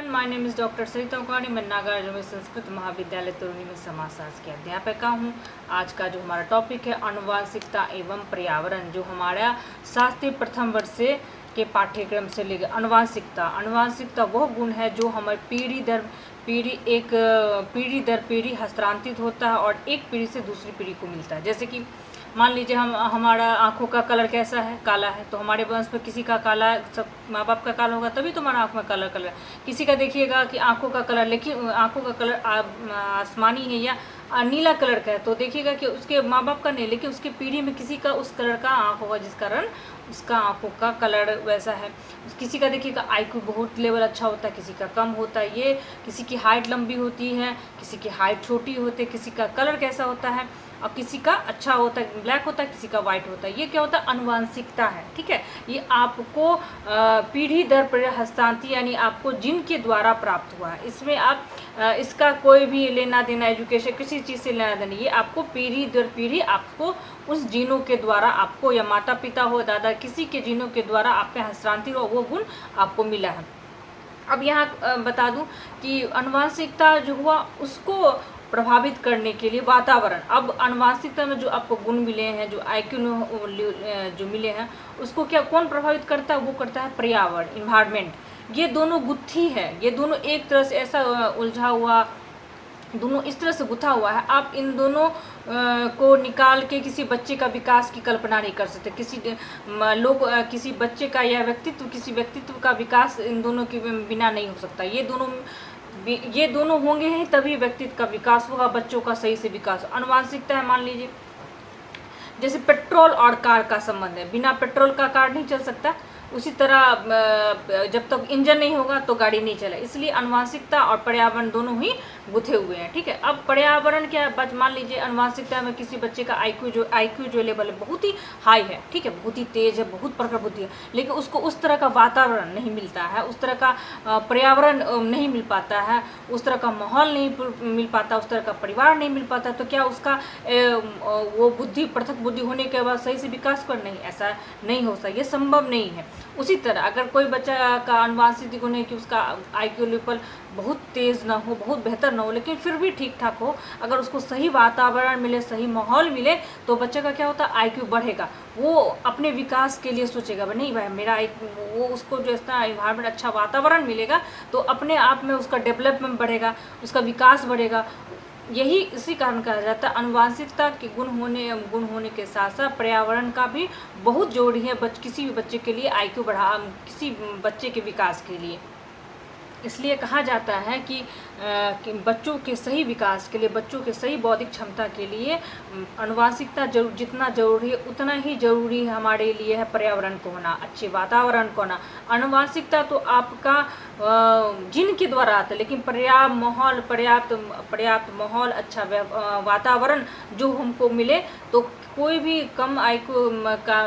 Everyone, my name is doctor Sarita Ukani. मैं नागार्जुन संस्कृत महाविद्यालय तरुणी में समाजशास्त्र की अध्यापिका हूँ। आज का जो हमारा टॉपिक है आनुवांशिकता एवं पर्यावरण, जो हमारा शास्त्रीय प्रथम वर्ष से के पाठ्यक्रम से लेकर अनुवांशिकता वह गुण है जो हमारे पीढ़ी दर पीढ़ी हस्तांतरित होता है और एक पीढ़ी से दूसरी पीढ़ी को मिलता है। जैसे कि मान लीजिए हमारा आँखों का कलर कैसा है, काला है, तो हमारे वंश में किसी का काला, सब माँ बाप का काला होगा तभी तो हमारा आँख में कलर। किसी का देखिएगा कि आँखों का कलर, लेकिन आँखों का कलर आसमानी है या नीला कलर का है, तो देखिएगा कि उसके माँ बाप का नहीं, लेकिन उसकी पीढ़ी में किसी का उस कलर का आँख होगा, जिस कारण उसका आँखों का कलर वैसा है। किसी का देखिएगा IQ बहुत लेवल अच्छा होता है, किसी का कम होता है। ये किसी की हाइट लंबी होती है, किसी की हाइट छोटी होती है, किसी का कलर कैसा होता है और किसी का अच्छा होता है, ब्लैक होता है, किसी का वाइट होता है। ये क्या होता है? अनुवांशिकता है। ठीक है, ये आपको पीढ़ी दर पीढ़ी हस्तांतरित यानी आपको जीन के द्वारा प्राप्त हुआ है। इसमें आप इसका कोई भी लेना देना, एजुकेशन किसी चीज़ से लेना देना, ये आपको पीढ़ी दर पीढ़ी आपको उस जीनों के द्वारा, आपको या माता पिता हो, दादा, किसी के जीनों के द्वारा आप पे हस्तांतरित वो गुण आपको मिला है। अब यहाँ बता दूं कि अनुवांशिकता जो हुआ उसको प्रभावित करने के लिए वातावरण, अब अनुवांशिकता में जो आपको गुण मिले हैं, जो IQ जो मिले हैं, उसको क्या कौन प्रभावित करता है? वो करता है पर्यावरण, इन्वायरमेंट। ये दोनों गुत्थी है, ये दोनों एक तरह से ऐसा उलझा हुआ, दोनों इस तरह से गुथा हुआ है। आप इन दोनों को निकाल के किसी बच्चे का विकास की कल्पना नहीं कर सकते। किसी बच्चे का या किसी व्यक्तित्व का विकास इन दोनों के बिना नहीं हो सकता। ये दोनों होंगे ही तभी व्यक्तित्व का विकास होगा, बच्चों का सही से विकास। अनुवांशिकता है, मान लीजिए जैसे पेट्रोल और कार का संबंध है, बिना पेट्रोल का कार नहीं चल सकता, उसी तरह जब तक इंजन नहीं होगा तो गाड़ी नहीं चले। इसलिए अनुवांशिकता और पर्यावरण दोनों ही गुथे हुए हैं। ठीक है, अब पर्यावरण क्या है? मान लीजिए अनुवांशिकता में किसी बच्चे का IQ जो लेवल है बहुत ही हाई है, ठीक है, बहुत ही तेज है, बहुत प्रखर बुद्धि है, लेकिन उसको उस तरह का वातावरण नहीं मिलता है, उस तरह का पर्यावरण नहीं मिल पाता है, उस तरह का माहौल नहीं मिल पाता, उस तरह का परिवार नहीं मिल पाता, तो क्या उसका वो पृथक बुद्धि होने के बाद सही से विकास कर नहीं, ऐसा नहीं हो सकता, ये संभव नहीं है। उसी तरह अगर कोई बच्चा का अनुवांशिक गुण है कि उसका IQ लेवल बहुत तेज़ ना हो, बहुत बेहतर ना हो, लेकिन फिर भी ठीक ठाक हो, अगर उसको सही वातावरण मिले, सही माहौल मिले, तो बच्चे का क्या होता है? IQ बढ़ेगा। वो अपने विकास के लिए सोचेगा, नहीं भाई मेरा वो उसको जो इतना इन्वायरमेंट, अच्छा वातावरण मिलेगा तो अपने आप में उसका डेवलपमेंट बढ़ेगा, उसका विकास बढ़ेगा। यही इसी कारण कहा जाता है अनुवांशिकता के गुण होने के साथ साथ पर्यावरण का भी बहुत जरूरी है किसी भी बच्चे के लिए, किसी बच्चे के विकास के लिए। इसलिए कहा जाता है कि बच्चों के सही विकास के लिए, बच्चों के सही बौद्धिक क्षमता के लिए अनुवांशिकता जितना जरूरी है उतना ही जरूरी है हमारे लिए है पर्यावरण को होना, अच्छे वातावरण को होना। अनुवांशिकता तो आपका जीन के द्वारा आता है, लेकिन पर्याप्त माहौल, अच्छा वातावरण जो हमको मिले, तो कोई भी कम IQ का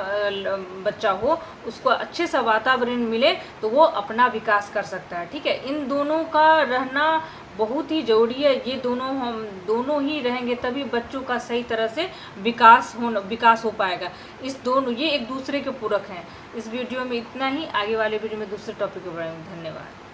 बच्चा हो, उसको अच्छे सा वातावरण मिले तो वो अपना विकास कर सकता है। ठीक है, इन दोनों का रहना बहुत ही ज़रूरी है। ये हम दोनों ही रहेंगे तभी बच्चों का सही तरह से विकास हो पाएगा। ये एक दूसरे के पूरक हैं। इस वीडियो में इतना ही, आगे वाले वीडियो में दूसरे टॉपिक पर बढ़ेंगे। धन्यवाद।